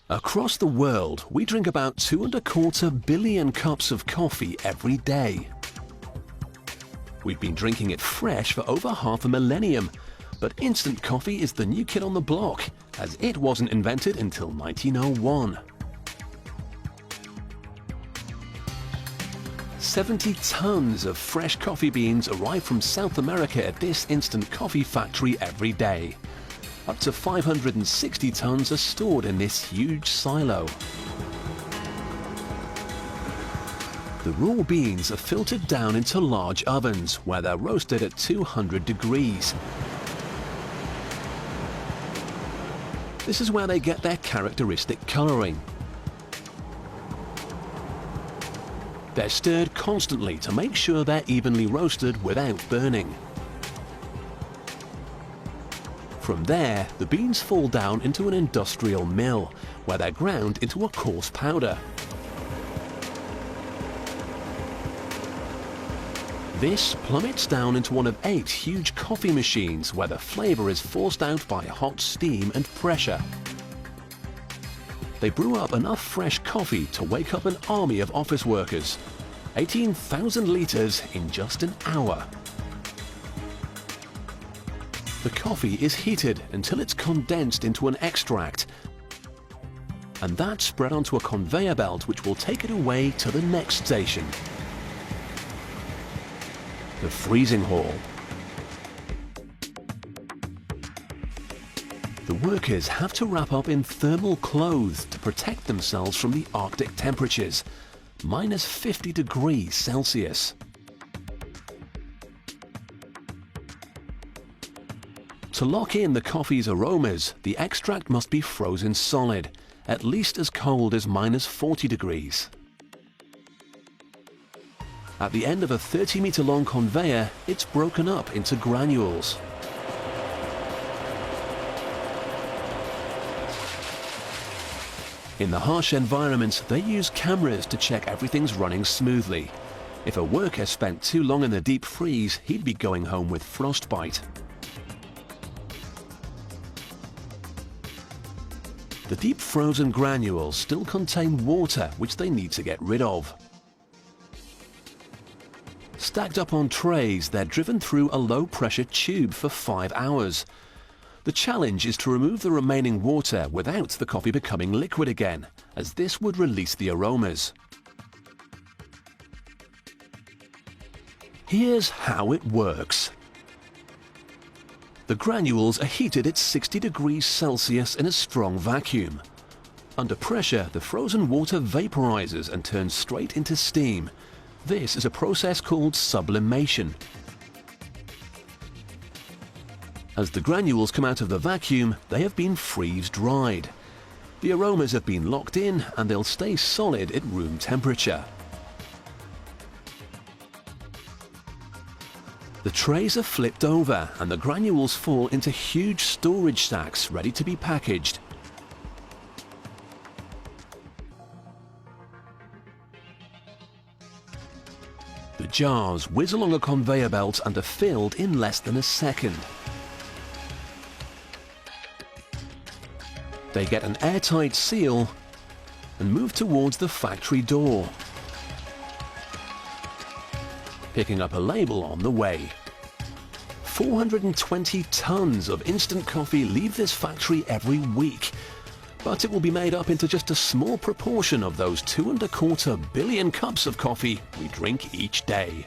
Across the world, we drink about 2.25 billion cups of coffee every day. We've been drinking it fresh for over half a millennium, but instant coffee is the new kid on the block, as it wasn't invented until 1901. 70 tons of fresh coffee beans arrive from South America at this instant coffee factory every day. Up to 560 tons are stored in this huge silo. The raw beans are filtered down into large ovens where they're roasted at 200 degrees. This is where they get their characteristic colouring. They're stirred constantly to make sure they're evenly roasted without burning. From there, the beans fall down into an industrial mill, where they're ground into a coarse powder. This plummets down into one of 8 huge coffee machines where the flavour is forced out by hot steam and pressure. They brew up enough fresh coffee to wake up an army of office workers. 18,000 litres in just an hour. The coffee is heated until it's condensed into an extract, and that's spread onto a conveyor belt which will take it away to the next station, the freezing hall. The workers have to wrap up in thermal clothes to protect themselves from the Arctic temperatures, minus 50 degrees Celsius. To lock in the coffee's aromas, the extract must be frozen solid, at least as cold as minus 40 degrees. At the end of a 30-metre-long conveyor, it's broken up into granules. In the harsh environments, they use cameras to check everything's running smoothly. If a worker spent too long in the deep freeze, he'd be going home with frostbite. The deep frozen granules still contain water which they need to get rid of. Stacked up on trays, they're driven through a low-pressure tube for 5 hours. The challenge is to remove the remaining water without the coffee becoming liquid again, as this would release the aromas. Here's how it works. The granules are heated at 60 degrees Celsius in a strong vacuum. Under pressure, the frozen water vaporizes and turns straight into steam. This is a process called sublimation. As the granules come out of the vacuum, they have been freeze-dried. The aromas have been locked in and they'll stay solid at room temperature. The trays are flipped over and the granules fall into huge storage stacks ready to be packaged. The jars whiz along a conveyor belt and are filled in less than a second. They get an airtight seal and move towards the factory door, picking up a label on the way. 420 tons of instant coffee leave this factory every week, but it will be made up into just a small proportion of those 2.25 billion cups of coffee we drink each day.